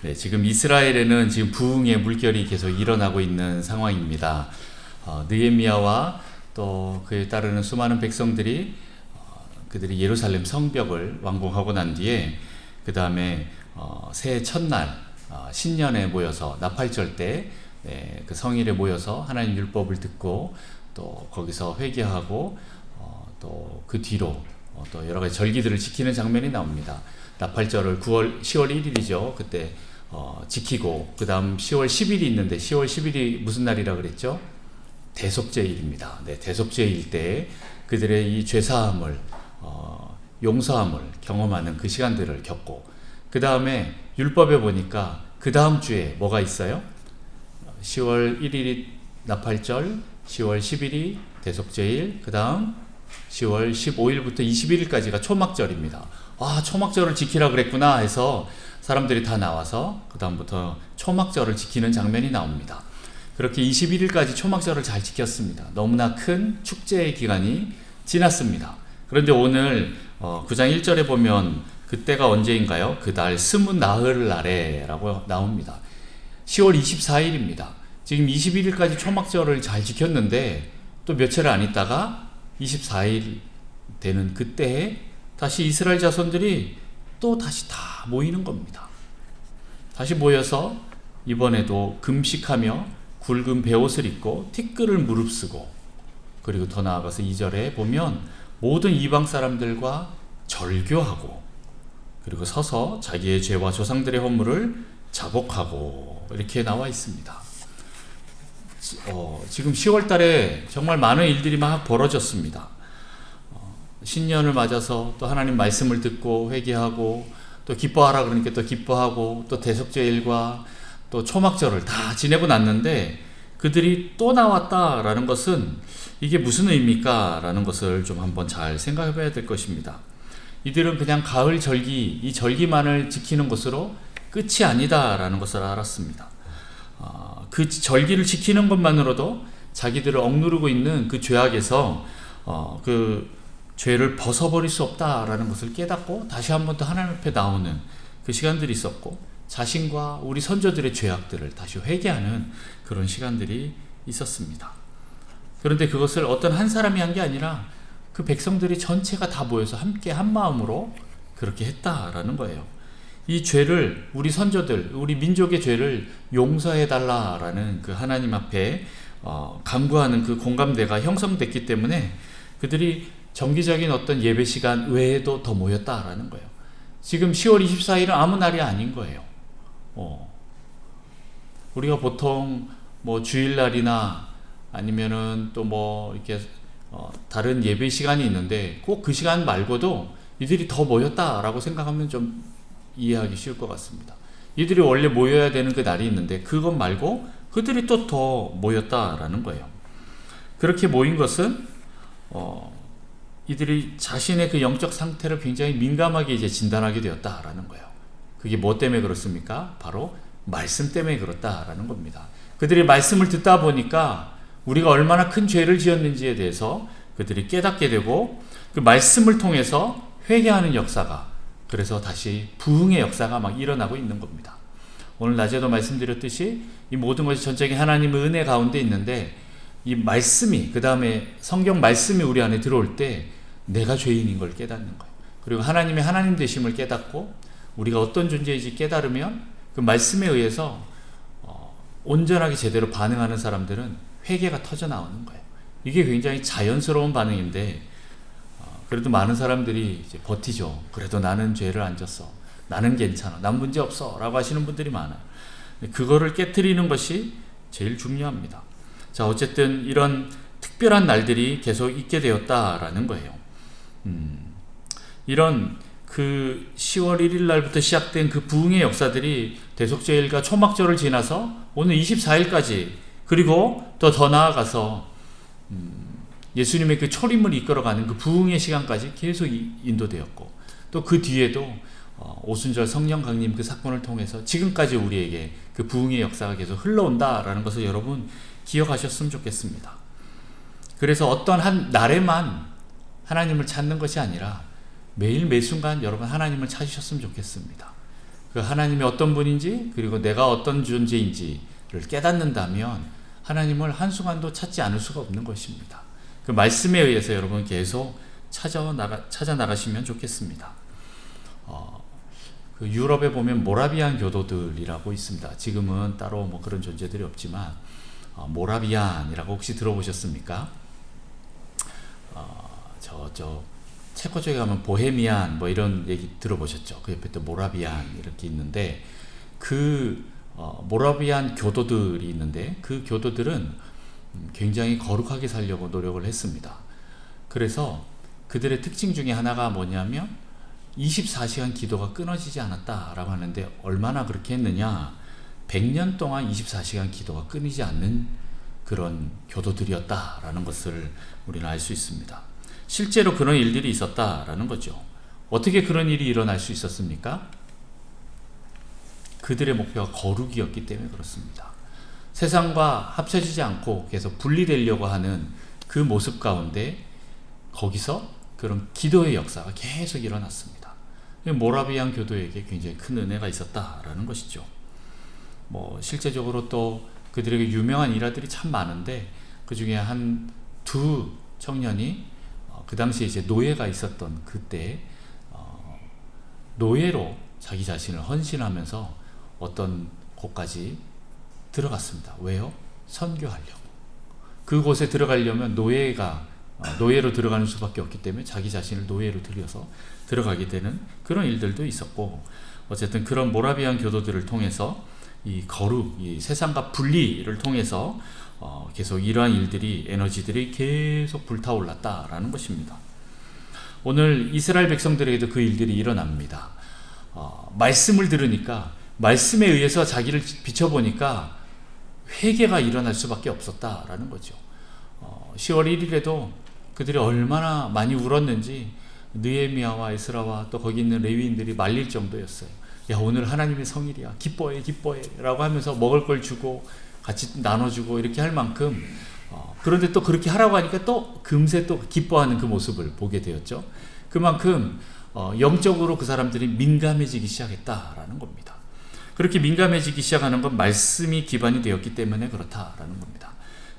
네, 지금 이스라엘에는 지금 부흥의 물결이 계속 일어나고 있는 상황입니다. 느헤미야와 또 그에 따르는 수많은 백성들이 그들이 예루살렘 성벽을 완공하고 난 뒤에 그 다음에 새해 첫날 신년에 모여서 나팔절 때 그 성일에 모여서 하나님 율법을 듣고 또 거기서 회개하고 또 그 뒤로 또 여러 가지 절기들을 지키는 장면이 나옵니다. 나팔절을 10월 1일이죠. 그때 지키고 그 다음 10월 10일이 있는데 10월 10일이 무슨 날이라 그랬죠? 대속죄일입니다. 네, 대속죄일 때 그들의 이 죄사함을 용서함을 경험하는 그 시간들을 겪고 그 다음에 율법에 보니까 그 다음 주에 뭐가 있어요? 10월 1일이 나팔절, 10월 10일이 대속죄일, 그 다음 10월 15일부터 21일까지가 초막절입니다. 초막절을 지키라 그랬구나 해서 사람들이 다 나와서 그 다음부터 초막절을 지키는 장면이 나옵니다. 그렇게 21일까지 초막절을 잘 지켰습니다. 너무나 큰 축제의 기간이 지났습니다. 그런데 오늘 9장 1절에 보면 그때가 언제인가요? 그날 스무 나흘 날에 라고 나옵니다. 10월 24일입니다. 지금 21일까지 초막절을 잘 지켰는데 또 며칠 안 있다가 24일 되는 그때에 다시 이스라엘 자손들이 또 다시 다 모이는 겁니다. 다시 모여서 이번에도 금식하며 굵은 베옷을 입고 티끌을 무릅쓰고 그리고 더 나아가서 2절에 보면 모든 이방 사람들과 절교하고 그리고 서서 자기의 죄와 조상들의 허물을 자복하고 이렇게 나와 있습니다. 지금 10월 달에 정말 많은 일들이 막 벌어졌습니다. 신년을 맞아서 또 하나님 말씀을 듣고 회개하고 또 기뻐하라 그러니까 또 기뻐하고 또 대속죄일과 또 초막절을 다 지내고 났는데 그들이 또 나왔다라는 것은 이게 무슨 의미일까? 라는 것을 좀 한번 잘 생각해 봐야 될 것입니다. 이들은 그냥 가을 절기, 이 절기만을 지키는 것으로 끝이 아니다라는 것을 알았습니다. 그 절기를 지키는 것만으로도 자기들을 억누르고 있는 그 죄악에서 그 죄를 벗어버릴 수 없다라는 것을 깨닫고 다시 한번 더 하나님 앞에 나오는 그 시간들이 있었고 자신과 우리 선조들의 죄악들을 다시 회개하는 그런 시간들이 있었습니다. 그런데 그것을 어떤 한 사람이 한 게 아니라 그 백성들이 전체가 다 모여서 함께 한 마음으로 그렇게 했다라는 거예요. 이 죄를 우리 선조들, 우리 민족의 죄를 용서해 달라라는 그 하나님 앞에 간구하는 그 공감대가 형성됐기 때문에 그들이 정기적인 어떤 예배 시간 외에도 더 모였다라는 거예요. 지금 10월 24일은 아무 날이 아닌 거예요. 우리가 보통 뭐 주일날이나 아니면은 또 뭐 이렇게 다른 예배 시간이 있는데 꼭 그 시간 말고도 이들이 더 모였다라고 생각하면 좀 이해하기 쉬울 것 같습니다. 이들이 원래 모여야 되는 그 날이 있는데 그것 말고 그들이 또 더 모였다라는 거예요. 그렇게 모인 것은 이들이 자신의 그 영적 상태를 굉장히 민감하게 이제 진단하게 되었다라는 거예요. 그게 뭐 때문에 그렇습니까? 바로 말씀 때문에 그렇다라는 겁니다. 그들이 말씀을 듣다 보니까 우리가 얼마나 큰 죄를 지었는지에 대해서 그들이 깨닫게 되고 그 말씀을 통해서 회개하는 역사가 그래서 다시 부흥의 역사가 막 일어나고 있는 겁니다. 오늘 낮에도 말씀드렸듯이 이 모든 것이 전적인 하나님의 은혜 가운데 있는데 이 말씀이 그 다음에 성경 말씀이 우리 안에 들어올 때 내가 죄인인 걸 깨닫는 거예요. 그리고 하나님의 하나님 되심을 깨닫고 우리가 어떤 존재인지 깨달으면 그 말씀에 의해서 온전하게 제대로 반응하는 사람들은 회개가 터져 나오는 거예요. 이게 굉장히 자연스러운 반응인데 그래도 많은 사람들이 이제 버티죠. 그래도 나는 죄를 안 졌어. 나는 괜찮아. 난 문제 없어. 라고 하시는 분들이 많아요. 그거를 깨트리는 것이 제일 중요합니다. 자, 어쨌든 이런 특별한 날들이 계속 있게 되었다라는 거예요. 이런 그 10월 1일 날부터 시작된 그 부흥의 역사들이 대속죄일과 초막절을 지나서 오늘 24일까지 그리고 또 더 나아가서 예수님의 그 초림을 이끌어가는 그 부흥의 시간까지 계속 인도되었고 또 그 뒤에도 오순절 성령 강림 그 사건을 통해서 지금까지 우리에게 그 부흥의 역사가 계속 흘러온다라는 것을 여러분 기억하셨으면 좋겠습니다. 그래서 어떤 한 날에만 하나님을 찾는 것이 아니라 매일 매순간 여러분 하나님을 찾으셨으면 좋겠습니다. 그 하나님이 어떤 분인지 그리고 내가 어떤 존재인지를 깨닫는다면 하나님을 한순간도 찾지 않을 수가 없는 것입니다. 그 말씀에 의해서 여러분 계속 찾아 나가시면 좋겠습니다. 그 유럽에 보면 모라비안 교도들이라고 있습니다. 지금은 따로 뭐 그런 존재들이 없지만 모라비안이라고 혹시 들어보셨습니까? 저쪽 체코 쪽에 가면 보헤미안 뭐 이런 얘기 들어보셨죠? 그 옆에 또 모라비안 이렇게 있는데 그 모라비안 교도들이 있는데 그 교도들은 굉장히 거룩하게 살려고 노력을 했습니다. 그래서 그들의 특징 중에 하나가 뭐냐면 24시간 기도가 끊어지지 않았다라고 하는데 얼마나 그렇게 했느냐? 100년 동안 24시간 기도가 끊이지 않는 그런 교도들이었다라는 것을 우리는 알 수 있습니다. 실제로 그런 일들이 있었다라는 거죠. 어떻게 그런 일이 일어날 수 있었습니까? 그들의 목표가 거룩이었기 때문에 그렇습니다. 세상과 합쳐지지 않고 계속 분리되려고 하는 그 모습 가운데 거기서 그런 기도의 역사가 계속 일어났습니다. 모라비안 교도에게 굉장히 큰 은혜가 있었다라는 것이죠. 뭐 실제적으로 또 그들에게 유명한 일화들이 참 많은데 그 중에 한 두 청년이 그 당시에 이제 노예가 있었던 그때 노예로 자기 자신을 헌신하면서 어떤 곳까지 들어갔습니다. 왜요? 선교하려고. 그곳에 들어가려면 노예로 들어가는 수밖에 없기 때문에 자기 자신을 노예로 들여서 들어가게 되는 그런 일들도 있었고, 어쨌든 그런 모라비안 교도들을 통해서 이 거룩, 이 세상과 분리를 통해서 계속 이러한 일들이, 에너지들이 계속 불타올랐다라는 것입니다. 오늘 이스라엘 백성들에게도 그 일들이 일어납니다. 말씀을 들으니까, 말씀에 의해서 자기를 비춰보니까 회개가 일어날 수밖에 없었다라는 거죠. 10월 1일에도 그들이 얼마나 많이 울었는지 느헤미야와 에스라와 또 거기 있는 레위인들이 말릴 정도였어요. 야, 오늘 하나님의 성일이야. 기뻐해, 기뻐해 라고 하면서 먹을 걸 주고 같이 나눠주고 이렇게 할 만큼, 그런데 또 그렇게 하라고 하니까 또 금세 또 기뻐하는 그 모습을 보게 되었죠. 그만큼 영적으로 그 사람들이 민감해지기 시작했다라는 겁니다. 그렇게 민감해지기 시작하는 건 말씀이 기반이 되었기 때문에 그렇다라는 겁니다.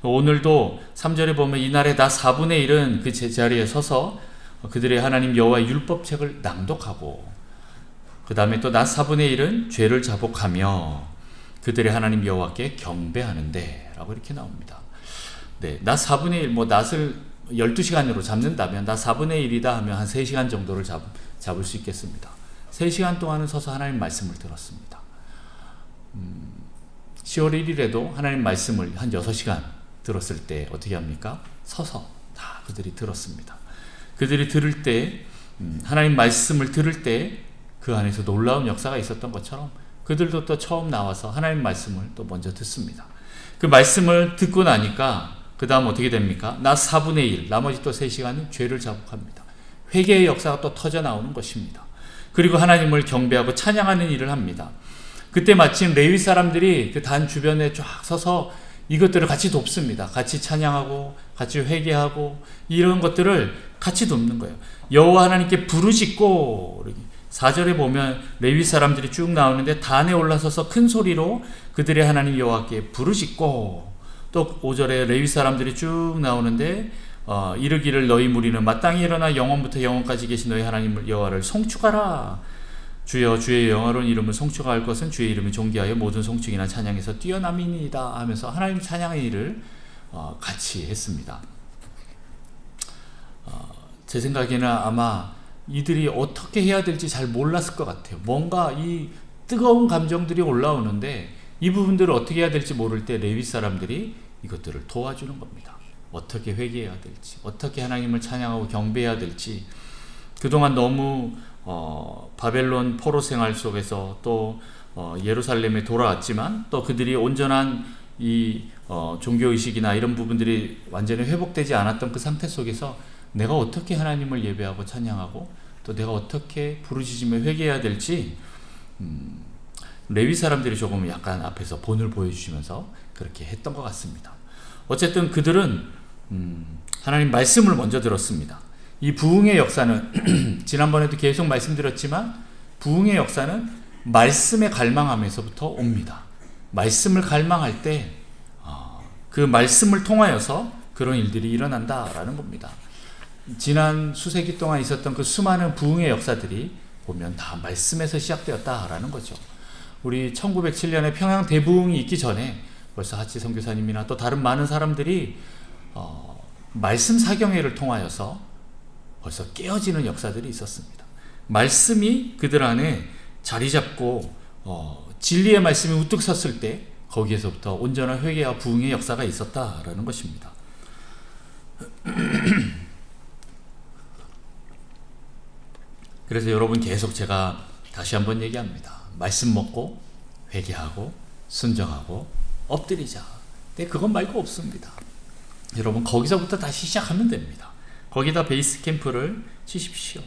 오늘도 3절에 보면 이날에 다 4분의 1은 그 제자리에 서서 그들의 하나님 여호와의 율법책을 낭독하고, 그 다음에 또 낮 4분의 1은 죄를 자복하며 그들의 하나님 여호와께 경배하는데 라고 이렇게 나옵니다. 네, 낮 4분의 1, 뭐 낮을 12시간으로 잡는다면 낮 4분의 1이다 하면 한 3시간 정도를 잡을 수 있겠습니다. 3시간 동안은 서서 하나님 말씀을 들었습니다. 10월 1일에도 하나님 말씀을 한 6시간 들었을 때 어떻게 합니까? 서서 다 그들이 들었습니다. 그들이 들을 때, 하나님 말씀을 들을 때 그 안에서 놀라운 역사가 있었던 것처럼 그들도 또 처음 나와서 하나님 말씀을 또 먼저 듣습니다. 그 말씀을 듣고 나니까 그 다음 어떻게 됩니까? 낮 4분의 1, 나머지 또 3시간은 죄를 자복합니다. 회개의 역사가 또 터져 나오는 것입니다. 그리고 하나님을 경배하고 찬양하는 일을 합니다. 그때 마침 레위 사람들이 그 단 주변에 쫙 서서 이것들을 같이 돕습니다. 같이 찬양하고 같이 회개하고 이런 것들을 같이 돕는 거예요. 여호와 하나님께 부르짖고, 4절에 보면 레위 사람들이 쭉 나오는데 단에 올라서서 큰 소리로 그들의 하나님 여호와께 부르짖고, 또 5절에 레위 사람들이 쭉 나오는데 이르기를 너희 무리는 마땅히 일어나 영원부터 영원까지 계신 너희 하나님 여호와를 송축하라. 주여 주의 영화로운 이름을 송축할 것은 주의 이름을 존귀하여 모든 송축이나 찬양에서 뛰어남이니이다 하면서 하나님 찬양의 일을 같이 했습니다. 제 생각에는 아마 이들이 어떻게 해야 될지 잘 몰랐을 것 같아요. 뭔가 이 뜨거운 감정들이 올라오는데 이 부분들을 어떻게 해야 될지 모를 때 레위 사람들이 이것들을 도와주는 겁니다. 어떻게 회개해야 될지, 어떻게 하나님을 찬양하고 경배해야 될지. 그동안 너무 바벨론 포로 생활 속에서 또 예루살렘에 돌아왔지만 또 그들이 온전한 이 종교의식이나 이런 부분들이 완전히 회복되지 않았던 그 상태 속에서 내가 어떻게 하나님을 예배하고 찬양하고 또 내가 어떻게 부르짖으며 회개해야 될지 레위 사람들이 조금 약간 앞에서 본을 보여주시면서 그렇게 했던 것 같습니다. 어쨌든 그들은 하나님 말씀을 먼저 들었습니다. 이 부흥의 역사는 지난번에도 계속 말씀드렸지만 부흥의 역사는 말씀에 갈망함에서부터 옵니다. 말씀을 갈망할 때 그 말씀을 통하여서 그런 일들이 일어난다라는 겁니다. 지난 수세기 동안 있었던 그 수많은 부흥의 역사들이 보면 다 말씀에서 시작되었다라는 거죠. 우리 1907년에 평양 대부흥이 있기 전에 벌써 하치 선교사님이나 또 다른 많은 사람들이 말씀 사경회를 통하여서 벌써 깨어지는 역사들이 있었습니다. 말씀이 그들 안에 자리 잡고 진리의 말씀이 우뚝 섰을 때 거기에서부터 온전한 회개와 부흥의 역사가 있었다라는 것입니다. 그래서 여러분 계속 제가 다시 한번 얘기합니다. 말씀 먹고 회개하고 순종하고 엎드리자. 근데 그것 말고 없습니다. 여러분 거기서부터 다시 시작하면 됩니다. 거기다 베이스 캠프를 치십시오.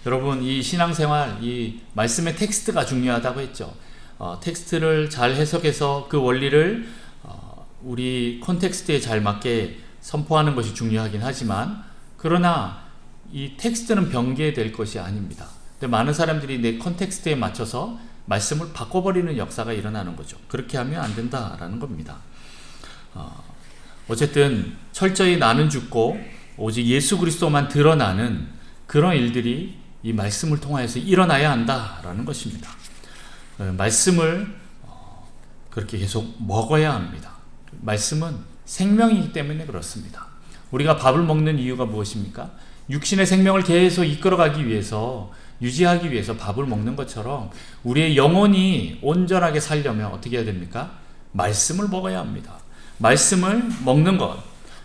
여러분 이 신앙생활, 이 말씀의 텍스트가 중요하다고 했죠. 텍스트를 잘 해석해서 그 원리를 우리 콘텍스트에 잘 맞게 선포하는 것이 중요하긴 하지만, 그러나 이 텍스트는 변개될 것이 아닙니다. 근데 많은 사람들이 내 콘텍스트에 맞춰서 말씀을 바꿔버리는 역사가 일어나는 거죠. 그렇게 하면 안 된다라는 겁니다. 어쨌든 철저히 나는 죽고 오직 예수 그리스도만 드러나는 그런 일들이 이 말씀을 통하여서 일어나야 한다라는 것입니다. 말씀을 그렇게 계속 먹어야 합니다. 말씀은 생명이기 때문에 그렇습니다. 우리가 밥을 먹는 이유가 무엇입니까? 육신의 생명을 계속 이끌어가기 위해서, 유지하기 위해서 밥을 먹는 것처럼 우리의 영혼이 온전하게 살려면 어떻게 해야 됩니까? 말씀을 먹어야 합니다. 말씀을 먹는 것.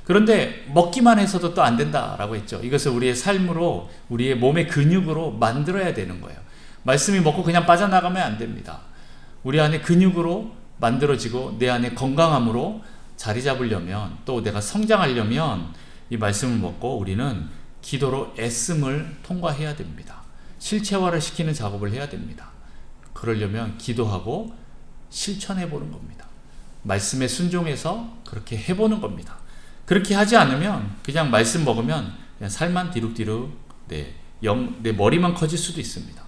그런데 먹기만 해서도 또 안 된다라고 했죠. 이것을 우리의 삶으로, 우리의 몸의 근육으로 만들어야 되는 거예요. 말씀이 먹고 그냥 빠져나가면 안 됩니다. 우리 안에 근육으로 만들어지고 내 안에 건강함으로 자리 잡으려면, 또 내가 성장하려면 이 말씀을 먹고 우리는 기도로 애씀을 통과해야 됩니다. 실체화를 시키는 작업을 해야 됩니다. 그러려면 기도하고 실천해 보는 겁니다. 말씀에 순종해서 그렇게 해보는 겁니다. 그렇게 하지 않으면 그냥 말씀 먹으면 그냥 살만 뒤룩뒤룩 내 머리만 커질 수도 있습니다.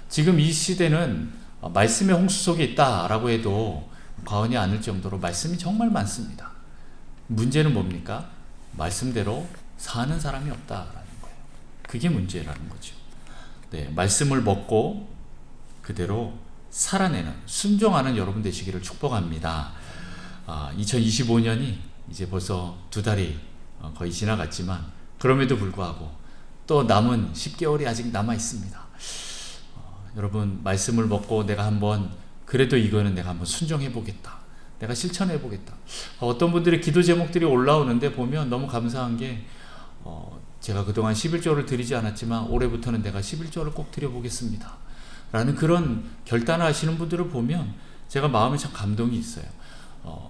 지금 이 시대는 말씀의 홍수 속에 있다라고 해도 과언이 아닐 정도로 말씀이 정말 많습니다. 문제는 뭡니까? 말씀대로 사는 사람이 없다라는 거예요. 그게 문제라는 거죠. 말씀을 먹고 그대로 살아내는, 순종하는 여러분 되시기를 축복합니다. 2025년이 이제 벌써 2달이 거의 지나갔지만 그럼에도 불구하고 또 남은 10개월이 아직 남아 있습니다. 여러분 말씀을 먹고 내가 한번, 그래도 이거는 내가 한번 순종해 보겠다, 내가 실천해 보겠다. 어떤 분들의 기도 제목들이 올라오는데 보면 너무 감사한 게 제가 그동안 11조를 드리지 않았지만 올해부터는 내가 11조를 꼭 드려보겠습니다 라는 그런 결단을 하시는 분들을 보면 제가 마음에 참 감동이 있어요.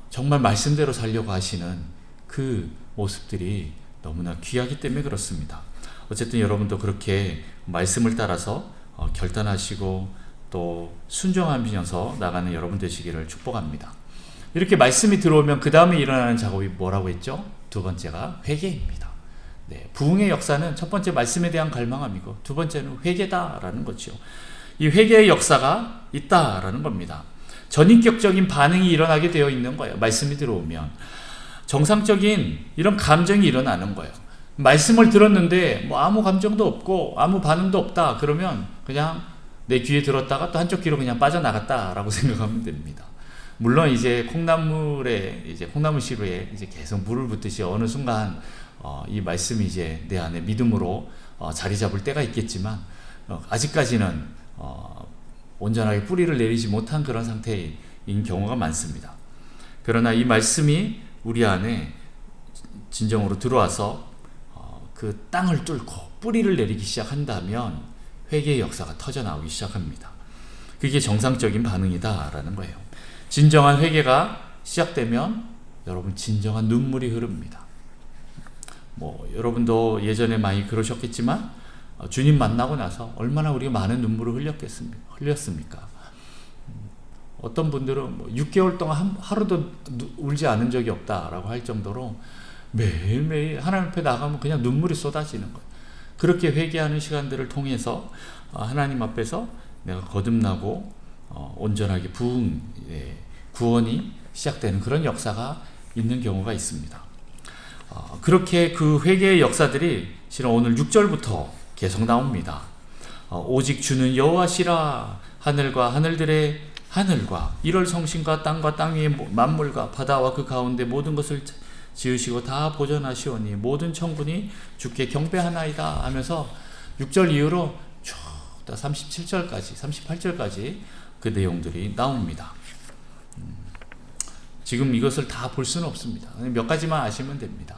정말 말씀대로 살려고 하시는 그 모습들이 너무나 귀하기 때문에 그렇습니다. 어쨌든 여러분도 그렇게 말씀을 따라서 결단하시고 또 순종하면서 나가는 여러분 되시기를 축복합니다. 이렇게 말씀이 들어오면 그 다음에 일어나는 작업이 뭐라고 했죠? 두 번째가 회개입니다. 부흥의 역사는 첫 번째 말씀에 대한 갈망함이고 두 번째는 회개다라는 거죠. 이 회개의 역사가 있다라는 겁니다. 전인격적인 반응이 일어나게 되어 있는 거예요. 말씀이 들어오면 정상적인 이런 감정이 일어나는 거예요. 말씀을 들었는데 뭐 아무 감정도 없고 아무 반응도 없다 그러면 그냥 내 귀에 들었다가 또 한쪽 귀로 그냥 빠져나갔다라고 생각하면 됩니다. 물론 이제 콩나물 시루에 이제 계속 물을 붓듯이 어느 순간 이 말씀이 이제 내 안에 믿음으로 자리 잡을 때가 있겠지만 아직까지는 온전하게 뿌리를 내리지 못한 그런 상태인 경우가 많습니다. 그러나 이 말씀이 우리 안에 진정으로 들어와서 그 땅을 뚫고 뿌리를 내리기 시작한다면 회개의 역사가 터져나오기 시작합니다. 그게 정상적인 반응이다라는 거예요. 진정한 회개가 시작되면 여러분 진정한 눈물이 흐릅니다. 여러분도 예전에 많이 그러셨겠지만 주님 만나고 나서 얼마나 우리가 많은 눈물을 흘렸습니까? 어떤 분들은 6개월 동안 하루도 울지 않은 적이 없다라고 할 정도로 매일매일 하나님 앞에 나가면 그냥 눈물이 쏟아지는 거예요. 그렇게 회개하는 시간들을 통해서 하나님 앞에서 내가 거듭나고 온전하게 구원이 시작되는 그런 역사가 있는 경우가 있습니다. 그렇게 그 회개의 역사들이 실은 오늘 6절부터 계속 나옵니다. 오직 주는 여호와시라. 하늘과 하늘들의 하늘과 이럴 성신과 땅 위의 만물과 바다와 그 가운데 모든 것을 지으시고 다 보존하시오니 모든 천군이 주께 경배하나이다 하면서 6절 이후로 쭉 37절까지 38절까지 그 내용들이 나옵니다. 지금 이것을 다 볼 수는 없습니다. 몇 가지만 아시면 됩니다.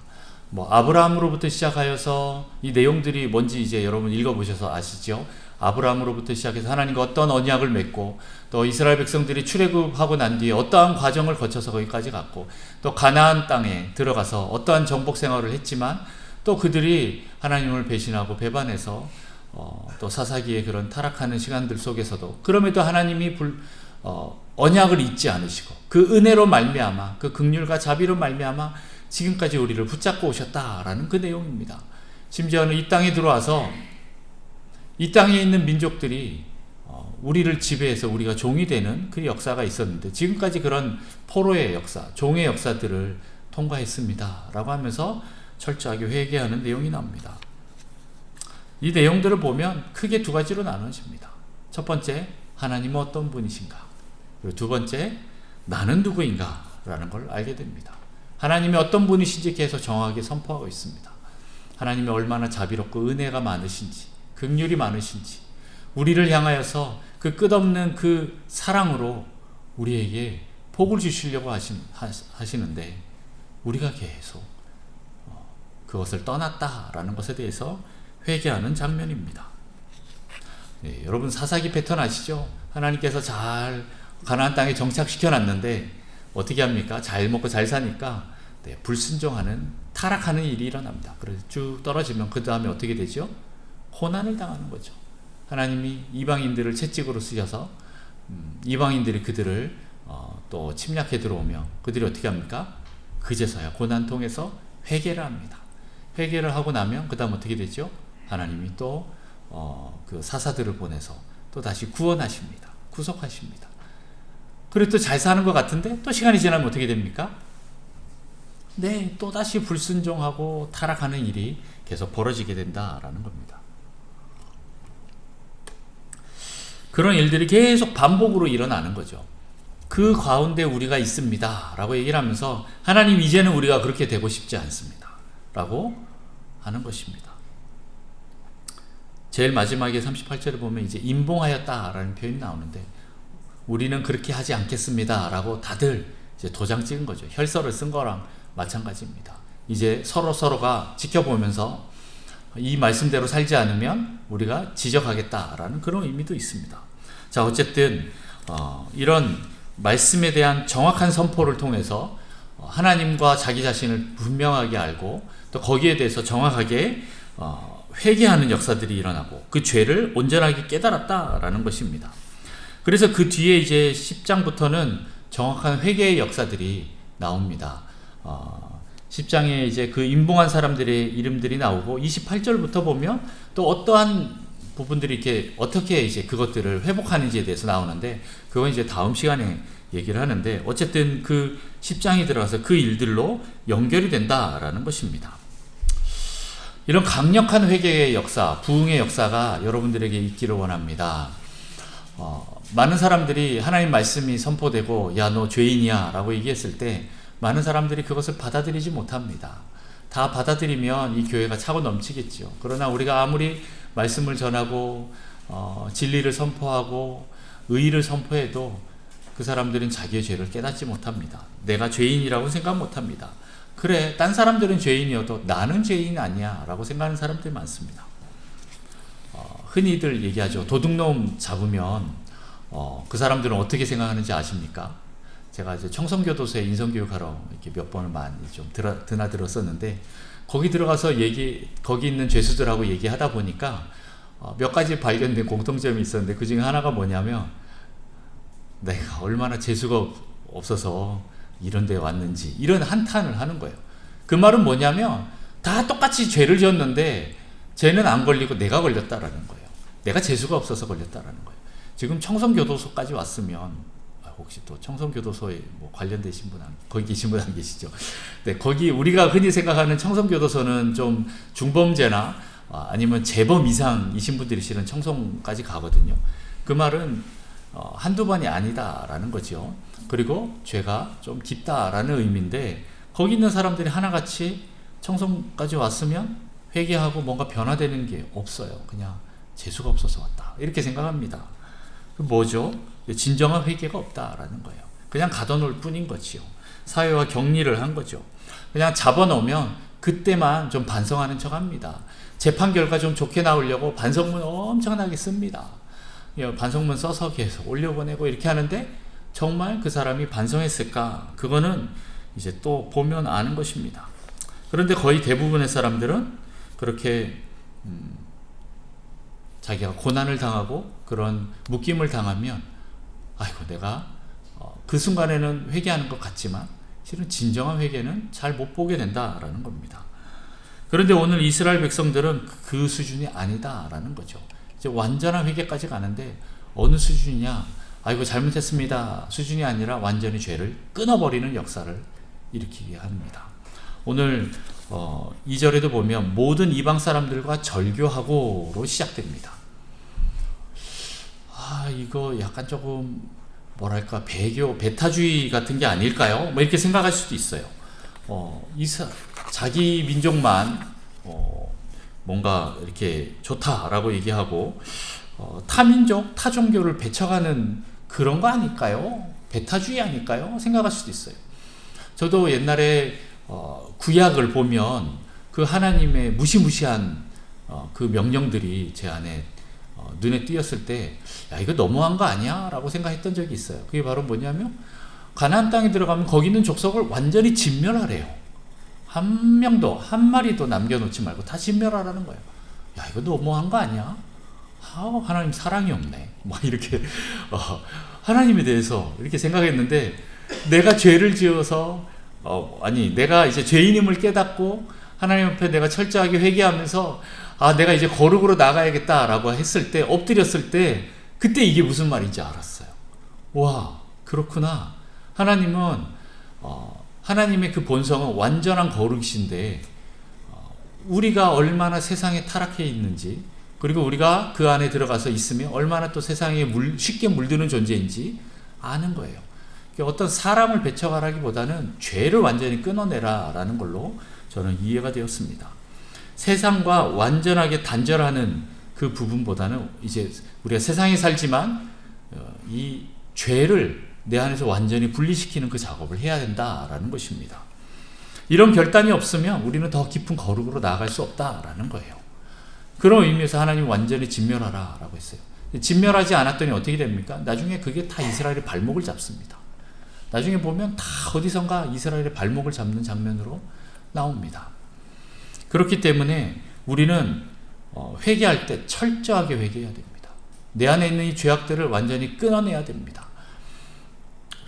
아브라함으로부터 시작하여서 이 내용들이 뭔지 이제 여러분 읽어보셔서 아시죠? 아브라함으로부터 시작해서 하나님과 어떤 언약을 맺고 또 이스라엘 백성들이 출애굽하고 난 뒤에 어떠한 과정을 거쳐서 거기까지 갔고 또 가나안 땅에 들어가서 어떠한 정복 생활을 했지만 또 그들이 하나님을 배신하고 배반해서 또 사사기의 그런 타락하는 시간들 속에서도 그럼에도 하나님이 언약을 잊지 않으시고 그 은혜로 말미암아 그 긍휼과 자비로 말미암아 지금까지 우리를 붙잡고 오셨다라는 그 내용입니다. 심지어는 이 땅에 들어와서 이 땅에 있는 민족들이 우리를 지배해서 우리가 종이 되는 그 역사가 있었는데 지금까지 그런 포로의 역사, 종의 역사들을 통과했습니다 라고 하면서 철저하게 회개하는 내용이 나옵니다. 이 내용들을 보면 크게 두 가지로 나눠집니다. 첫 번째, 하나님은 어떤 분이신가? 그리고 두 번째, 나는 누구인가? 라는 걸 알게 됩니다. 하나님이 어떤 분이신지 계속 정확하게 선포하고 있습니다. 하나님이 얼마나 자비롭고 은혜가 많으신지, 긍휼이 많으신지, 우리를 향하여서 그 끝없는 그 사랑으로 우리에게 복을 주시려고 하시는데 우리가 계속 그것을 떠났다라는 것에 대해서 회개하는 장면입니다. 네, 여러분 사사기 패턴 아시죠? 하나님께서 잘 가나안 땅에 정착시켜 놨는데 어떻게 합니까? 잘 먹고 잘 사니까 불순종하는 타락하는 일이 일어납니다. 그래서 쭉 떨어지면 그 다음에 어떻게 되죠? 고난을 당하는 거죠. 하나님이 이방인들을 채찍으로 쓰셔서 이방인들이 그들을 또 침략해 들어오면 그들이 어떻게 합니까? 그제서야 고난 통해서 회개를 합니다. 회개를 하고 나면 그 다음 어떻게 되죠? 하나님이 또 그 사사들을 보내서 또 다시 구원하십니다. 구속하십니다. 그리고 또 잘 사는 것 같은데 또 시간이 지나면 어떻게 됩니까? 네, 또 다시 불순종하고 타락하는 일이 계속 벌어지게 된다라는 겁니다. 그런 일들이 계속 반복으로 일어나는 거죠. 그 가운데 우리가 있습니다 라고 얘기를 하면서 하나님 이제는 우리가 그렇게 되고 싶지 않습니다 라고 하는 것입니다. 제일 마지막에 38절에 보면 이제 임봉하였다라는 표현이 나오는데 우리는 그렇게 하지 않겠습니다 라고 다들 이제 도장 찍은 거죠. 혈서를 쓴 거랑 마찬가지입니다. 이제 서로가 지켜보면서 이 말씀대로 살지 않으면 우리가 지적하겠다라는 그런 의미도 있습니다. 자, 어쨌든 이런 말씀에 대한 정확한 선포를 통해서 하나님과 자기 자신을 분명하게 알고 또 거기에 대해서 정확하게 회개하는 역사들이 일어나고 그 죄를 온전하게 깨달았다라는 것입니다. 그래서 그 뒤에 이제 10장부터는 정확한 회개의 역사들이 나옵니다. 10장에 이제 그 임봉한 사람들의 이름들이 나오고 28절부터 보면 또 어떠한 부분들이 이렇게 어떻게 이제 그것들을 회복하는지에 대해서 나오는데 그건 이제 다음 시간에 얘기를 하는데 어쨌든 그 10장이 들어가서 그 일들로 연결이 된다라는 것입니다. 이런 강력한 회개의 역사, 부흥의 역사가 여러분들에게 있기를 원합니다. 많은 사람들이 하나님 말씀이 선포되고 야, 너 죄인이야 라고 얘기했을 때 많은 사람들이 그것을 받아들이지 못합니다. 다 받아들이면 이 교회가 차고 넘치겠죠. 그러나 우리가 아무리 말씀을 전하고 진리를 선포하고 의의를 선포해도 그 사람들은 자기의 죄를 깨닫지 못합니다. 내가 죄인이라고 생각 못합니다. 그래, 딴 사람들은 죄인이어도 나는 죄인 아니야 라고 생각하는 사람들이 많습니다. 흔히들 얘기하죠. 도둑놈 잡으면 그 사람들은 어떻게 생각하는지 아십니까? 제가 이제 청성교도소에 인성교육하러 이렇게 몇 번을 많이 좀 드나들었었는데 거기 들어가서 거기 있는 죄수들하고 얘기하다 보니까 몇 가지 발견된 공통점이 있었는데 그 중에 하나가 뭐냐면 내가 얼마나 재수가 없어서 이런 데 왔는지 이런 한탄을 하는 거예요. 그 말은 뭐냐면 다 똑같이 죄를 지었는데 쟤는 안 걸리고 내가 걸렸다라는 거예요. 내가 재수가 없어서 걸렸다라는 거예요. 지금 청송교도소까지 왔으면, 혹시 또 청송교도소에 뭐 관련되신 분, 거기 계신 분 안 계시죠? 네, 거기 우리가 흔히 생각하는 청송교도소는 좀 중범죄나 아니면 재범 이상이신 분들이 실은 청송까지 가거든요. 그 말은 한두 번이 아니다라는 거죠. 그리고 죄가 좀 깊다라는 의미인데, 거기 있는 사람들이 하나같이 청송까지 왔으면 회개하고 뭔가 변화되는 게 없어요. 그냥 재수가 없어서 왔다, 이렇게 생각합니다. 그 뭐죠? 진정한 회개가 없다라는 거예요. 그냥 가둬놓을 뿐인 거지요. 사회와 격리를 한 거죠. 그냥 잡아놓으면 그때만 좀 반성하는 척 합니다. 재판 결과 좀 좋게 나오려고 반성문 엄청나게 씁니다. 반성문 써서 계속 올려보내고 이렇게 하는데, 정말 그 사람이 반성했을까? 그거는 이제 또 보면 아는 것입니다. 그런데 거의 대부분의 사람들은 그렇게 자기가 고난을 당하고 그런 묶임을 당하면, 아이고 내가 그 순간에는 회개하는 것 같지만 실은 진정한 회개는 잘 못 보게 된다라는 겁니다. 그런데 오늘 이스라엘 백성들은 그 수준이 아니다라는 거죠. 이제 완전한 회개까지 가는데, 어느 수준이냐? 아이고 잘못했습니다 수준이 아니라 완전히 죄를 끊어버리는 역사를 일으키게 합니다. 오늘 2절에도 보면 모든 이방 사람들과 절교하고로 시작됩니다. 이거 약간 조금 뭐랄까 배타주의 같은 게 아닐까요? 뭐 이렇게 생각할 수도 있어요. 자기 민족만 뭔가 이렇게 좋다라고 얘기하고 타민족, 타종교를 배척하는 그런 거 아닐까요? 배타주의 아닐까요? 생각할 수도 있어요. 저도 옛날에 구약을 보면 그 하나님의 무시무시한 그 명령들이 제 안에 눈에 띄었을 때, 야 이거 너무한 거 아니야? 라고 생각했던 적이 있어요. 그게 바로 뭐냐면, 가나안 땅에 들어가면 거기 있는 족속을 완전히 진멸하래요. 한 명도, 한 마리도 남겨놓지 말고 다 진멸하라는 거예요. 야 이거 너무한 거 아니야? 하나님 사랑이 없네. 뭐 이렇게 하나님에 대해서 이렇게 생각했는데, 내가 죄를 지어서 내가 이제 죄인임을 깨닫고 하나님 앞에 내가 철저하게 회개하면서 내가 이제 거룩으로 나가야겠다라고 했을 때, 엎드렸을 때, 그때 이게 무슨 말인지 알았어요. 와, 그렇구나. 하나님은 하나님의 그 본성은 완전한 거룩이신데, 우리가 얼마나 세상에 타락해 있는지, 그리고 우리가 그 안에 들어가서 있으면 얼마나 또 세상에 쉽게 물드는 존재인지 아는 거예요. 어떤 사람을 배척하라기보다는 죄를 완전히 끊어내라라는 걸로 저는 이해가 되었습니다. 세상과 완전하게 단절하는 그 부분보다는, 이제 우리가 세상에 살지만 이 죄를 내 안에서 완전히 분리시키는 그 작업을 해야 된다라는 것입니다. 이런 결단이 없으면 우리는 더 깊은 거룩으로 나아갈 수 없다라는 거예요. 그런 의미에서 하나님이 완전히 진멸하라 라고 했어요. 진멸하지 않았더니 어떻게 됩니까? 나중에 그게 다 이스라엘의 발목을 잡습니다. 나중에 보면 다 어디선가 이스라엘의 발목을 잡는 장면으로 나옵니다. 그렇기 때문에 우리는 회개할 때 철저하게 회개해야 됩니다. 내 안에 있는 이 죄악들을 완전히 끊어내야 됩니다.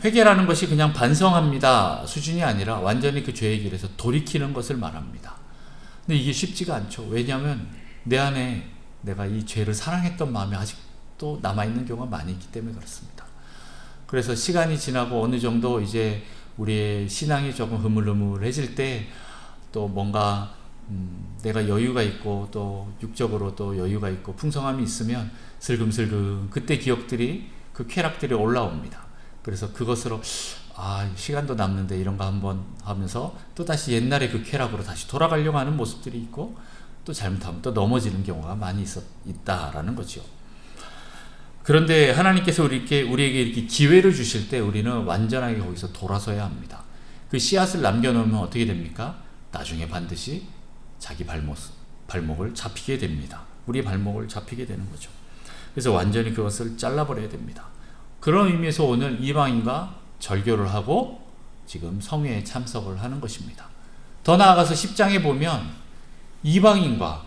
회개라는 것이 그냥 반성합니다 수준이 아니라 완전히 그 죄의 길에서 돌이키는 것을 말합니다. 근데 이게 쉽지가 않죠. 왜냐하면 내 안에 내가 이 죄를 사랑했던 마음이 아직도 남아있는 경우가 많이 있기 때문에 그렇습니다. 그래서 시간이 지나고 어느 정도 이제 우리의 신앙이 조금 흐물흐물해질 때, 또 뭔가 내가 여유가 있고 또 육적으로 또 여유가 있고 풍성함이 있으면 슬금슬금 그때 기억들이, 그 쾌락들이 올라옵니다. 그래서 그것으로 시간도 남는데 이런 거 한번 하면서 또 다시 옛날의 그 쾌락으로 다시 돌아가려고 하는 모습들이 있고, 또 잘못하면 또 넘어지는 경우가 많이 있다라는 거죠. 그런데 하나님께서 우리에게 이렇게 기회를 주실 때 우리는 완전하게 거기서 돌아서야 합니다. 그 씨앗을 남겨놓으면 어떻게 됩니까? 나중에 반드시 자기 발목을 잡히게 됩니다. 우리의 발목을 잡히게 되는 거죠. 그래서 완전히 그것을 잘라버려야 됩니다. 그런 의미에서 오늘 이방인과 절교를 하고 지금 성회에 참석을 하는 것입니다. 더 나아가서 10장에 보면 이방인과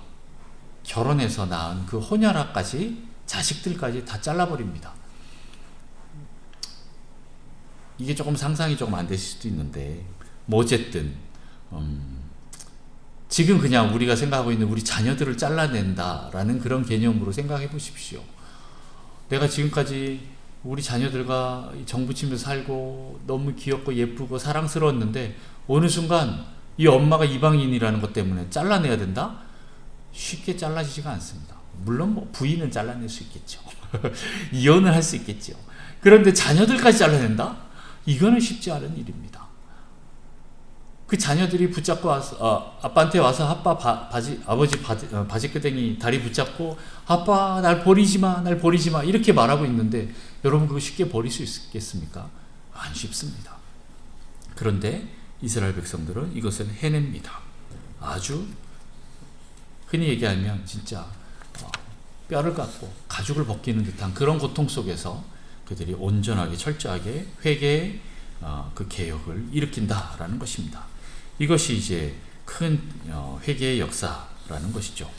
결혼해서 낳은 그 호녀라까지, 자식들까지 다 잘라버립니다. 이게 조금 상상이 조금 안 되실 수도 있는데, 뭐 어쨌든 지금 그냥 우리가 생각하고 있는 우리 자녀들을 잘라낸다라는 그런 개념으로 생각해 보십시오. 내가 지금까지 우리 자녀들과 정부치면서 살고 너무 귀엽고 예쁘고 사랑스러웠는데 어느 순간 이 엄마가 이방인이라는 것 때문에 잘라내야 된다? 쉽게 잘라지지가 않습니다. 물론 뭐 부인은 잘라낼 수 있겠죠. 이혼을 할 수 있겠죠. 그런데 자녀들까지 잘라낸다? 이거는 쉽지 않은 일입니다. 그 자녀들이 붙잡고 와서 아빠한테 와서 아버지 바지끄댕이 다리 붙잡고 아빠 날 버리지 마, 날 버리지 마 이렇게 말하고 있는데 여러분 그거 쉽게 버릴 수 있겠습니까? 안 쉽습니다. 그런데 이스라엘 백성들은 이것을 해냅니다. 아주 흔히 얘기하면 진짜 뼈를 깎고 가죽을 벗기는 듯한 그런 고통 속에서 그들이 온전하게 철저하게 회개의 그 개혁을 일으킨다라는 것입니다. 이것이 이제 큰 회개의 역사라는 것이죠.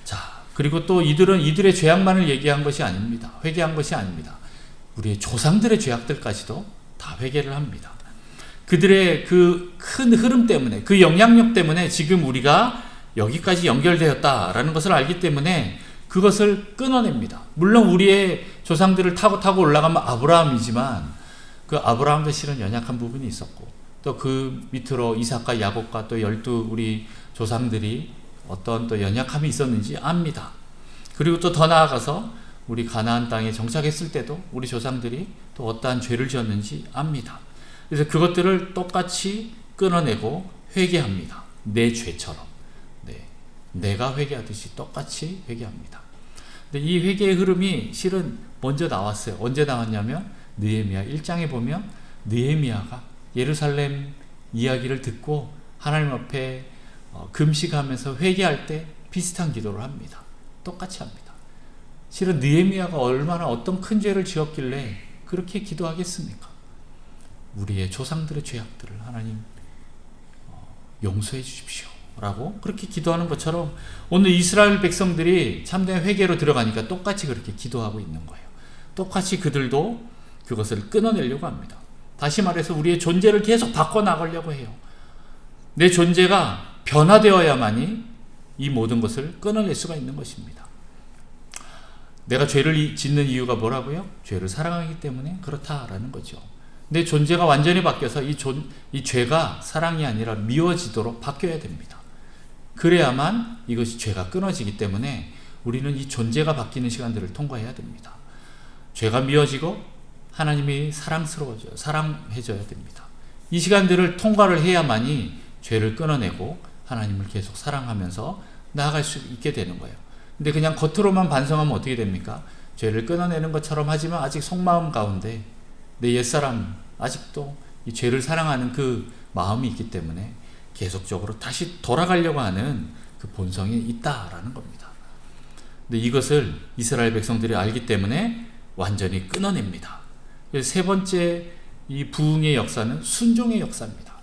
자, 그리고 또 이들의 죄악만을 얘기한 것이 아닙니다. 회개한 것이 아닙니다. 우리의 조상들의 죄악들까지도 다 회개를 합니다. 그들의 그 큰 흐름 때문에, 그 영향력 때문에 지금 우리가 여기까지 연결되었다라는 것을 알기 때문에 그것을 끊어냅니다. 물론 우리의 조상들을 타고 올라가면 아브라함이지만 그 아브라함도 실은 연약한 부분이 있었고 또 그 밑으로 이삭과 야곱과 또 12 우리 조상들이 어떤 또 연약함이 있었는지 압니다. 그리고 또 더 나아가서 우리 가나안 땅에 정착했을 때도 우리 조상들이 또 어떠한 죄를 지었는지 압니다. 그래서 그것들을 똑같이 끊어내고 회개합니다. 내 죄처럼. 내가 회개하듯이 똑같이 회개합니다. 근데 이 회개의 흐름이 실은 먼저 나왔어요. 언제 나왔냐면 느헤미야 1장에 보면 느헤미야가 예루살렘 이야기를 듣고 하나님 앞에 금식하면서 회개할 때 비슷한 기도를 합니다. 똑같이 합니다. 실은 느헤미야가 얼마나 어떤 큰 죄를 지었길래 그렇게 기도하겠습니까? 우리의 조상들의 죄악들을 하나님 용서해 주십시오 라고 그렇게 기도하는 것처럼 오늘 이스라엘 백성들이 참된 회개로 들어가니까 똑같이 그렇게 기도하고 있는 거예요. 똑같이 그들도 그것을 끊어내려고 합니다. 다시 말해서 우리의 존재를 계속 바꿔나가려고 해요. 내 존재가 변화되어야만이 이 모든 것을 끊어낼 수가 있는 것입니다. 내가 죄를 짓는 이유가 뭐라고요? 죄를 사랑하기 때문에 그렇다라는 거죠. 내 존재가 완전히 바뀌어서 이 죄가 사랑이 아니라 미워지도록 바뀌어야 됩니다. 그래야만 이것이 죄가 끊어지기 때문에 우리는 이 존재가 바뀌는 시간들을 통과해야 됩니다. 죄가 미워지고 하나님이 사랑해져야 됩니다. 이 시간들을 통과를 해야만이 죄를 끊어내고 하나님을 계속 사랑하면서 나아갈 수 있게 되는 거예요. 근데 그냥 겉으로만 반성하면 어떻게 됩니까? 죄를 끊어내는 것처럼 하지만 아직 속마음 가운데 내 옛사람 아직도 이 죄를 사랑하는 그 마음이 있기 때문에 계속적으로 다시 돌아가려고 하는 그 본성이 있다라는 겁니다. 근데 이것을 이스라엘 백성들이 알기 때문에 완전히 끊어냅니다. 그래서 세 번째 이 부흥의 역사는 순종의 역사입니다.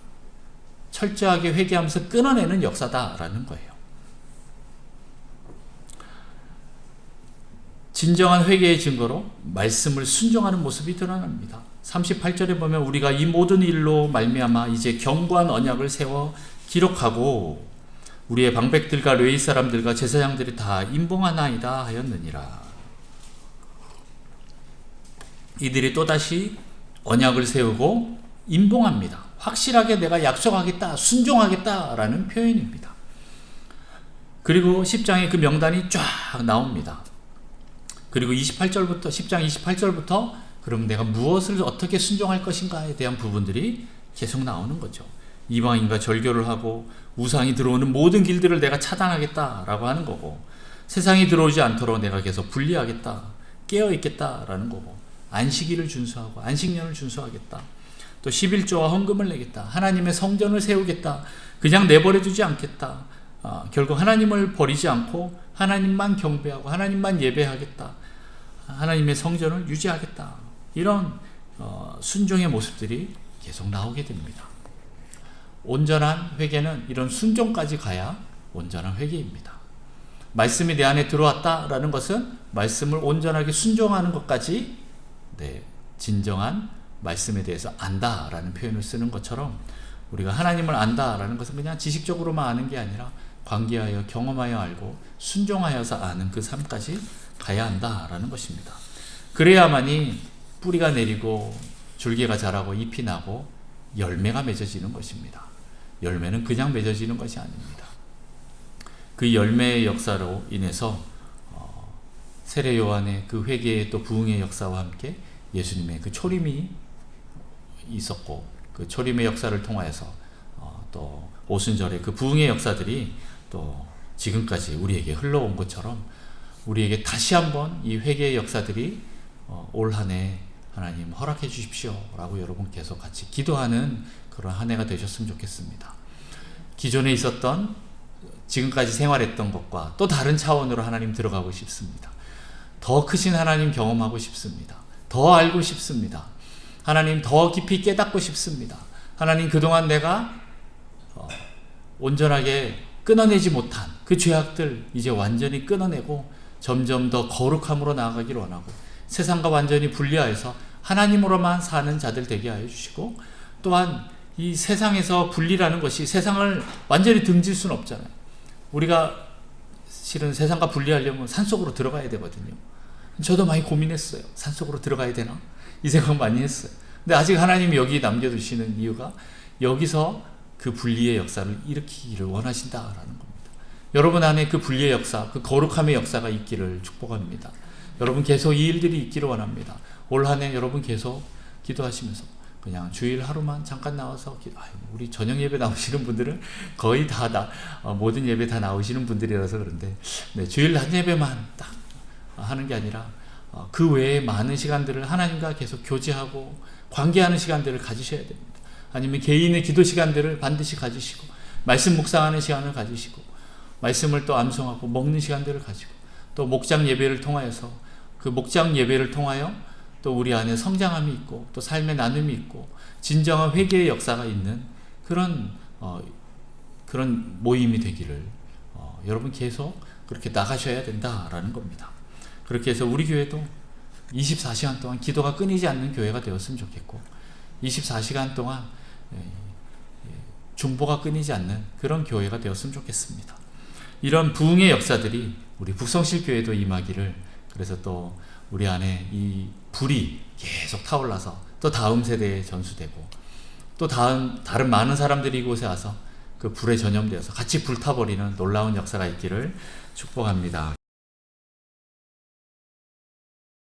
철저하게 회개하면서 끊어내는 역사다라는 거예요. 진정한 회개의 증거로 말씀을 순종하는 모습이 드러납니다. 38절에 보면 우리가 이 모든 일로 말미암아 이제 견고한 언약을 세워 기록하고 우리의 방백들과 레위 사람들과 제사장들이 다 임봉하나이다 하였느니라. 이들이 또다시 언약을 세우고 임봉합니다. 확실하게 내가 약속하겠다, 순종하겠다라는 표현입니다. 그리고 10장에 그 명단이 쫙 나옵니다. 그리고 10장 28절부터 그럼 내가 무엇을 어떻게 순종할 것인가에 대한 부분들이 계속 나오는 거죠. 이방인과 절교를 하고 우상이 들어오는 모든 길들을 내가 차단하겠다라고 하는 거고, 세상이 들어오지 않도록 내가 계속 분리하겠다, 깨어있겠다라는 거고, 안식일을 준수하고 안식년을 준수하겠다, 또 11조와 헌금을 내겠다, 하나님의 성전을 세우겠다, 그냥 내버려두지 않겠다, 결국 하나님을 버리지 않고 하나님만 경배하고 하나님만 예배하겠다, 하나님의 성전을 유지하겠다, 이런 순종의 모습들이 계속 나오게 됩니다. 온전한 회개는 이런 순종까지 가야 온전한 회개입니다. 말씀이 내 안에 들어왔다라는 것은 말씀을 온전하게 순종하는 것까지 진정한 말씀에 대해서 안다라는 표현을 쓰는 것처럼 우리가 하나님을 안다라는 것은 그냥 지식적으로만 아는 게 아니라 관계하여 경험하여 알고 순종하여서 아는 그 삶까지 가야 한다라는 것입니다. 그래야만이 뿌리가 내리고 줄기가 자라고 잎이 나고 열매가 맺어지는 것입니다. 열매는 그냥 맺어지는 것이 아닙니다. 그 열매의 역사로 인해서 세례 요한의 그 회개의 또 부흥의 역사와 함께 예수님의 그 초림이 있었고, 그 초림의 역사를 통하여서 또 오순절의 그 부흥의 역사들이 또 지금까지 우리에게 흘러온 것처럼 우리에게 다시 한번 이 회개의 역사들이 올 한 해 하나님 허락해 주십시오 라고 여러분 계속 같이 기도하는 그런 한 해가 되셨으면 좋겠습니다. 기존에 있었던, 지금까지 생활했던 것과 또 다른 차원으로 하나님 들어가고 싶습니다. 더 크신 하나님 경험하고 싶습니다. 더 알고 싶습니다. 하나님 더 깊이 깨닫고 싶습니다. 하나님, 그동안 내가 온전하게 끊어내지 못한 그 죄악들 이제 완전히 끊어내고 점점 더 거룩함으로 나아가기를 원하고, 세상과 완전히 분리하여서 하나님으로만 사는 자들 되게 하여 주시고, 또한 이 세상에서 분리라는 것이 세상을 완전히 등질 수는 없잖아요. 우리가 실은 세상과 분리하려면 산속으로 들어가야 되거든요. 저도 많이 고민했어요. 산속으로 들어가야 되나? 이 생각 많이 했어요. 근데 아직 하나님이 여기 남겨두시는 이유가 여기서 그 분리의 역사를 일으키기를 원하신다라는 겁니다. 여러분 안에 그 분리의 역사, 그 거룩함의 역사가 있기를 축복합니다. 여러분 계속 이 일들이 있기를 원합니다. 올 한 해 여러분 계속 기도하시면서 그냥 주일 하루만 잠깐 나와서 우리 저녁 예배 나오시는 분들은 거의 다 모든 예배 다 나오시는 분들이라서 그런데, 네, 주일 한 예배만 딱 하는 게 아니라 그 외에 많은 시간들을 하나님과 계속 교제하고 관계하는 시간들을 가지셔야 됩니다. 아니면 개인의 기도 시간들을 반드시 가지시고, 말씀 묵상하는 시간을 가지시고, 말씀을 또 암송하고 먹는 시간들을 가지고, 또 목장 예배를 통하여서 그 목장 예배를 통하여 또 우리 안에 성장함이 있고 또 삶의 나눔이 있고 진정한 회개의 역사가 있는 그런 모임이 되기를 여러분 계속 그렇게 나가셔야 된다라는 겁니다. 그렇게 해서 우리 교회도 24시간 동안 기도가 끊이지 않는 교회가 되었으면 좋겠고, 24시간 동안 중보가 끊이지 않는 그런 교회가 되었으면 좋겠습니다. 이런 부흥의 역사들이 우리 북성실 교회도 임하기를, 그래서 또 우리 안에 이 불이 계속 타올라서 또 다음 세대에 전수되고 또 다른 많은 사람들이 이곳에 와서 그 불에 전염되어서 같이 불타버리는 놀라운 역사가 있기를 축복합니다.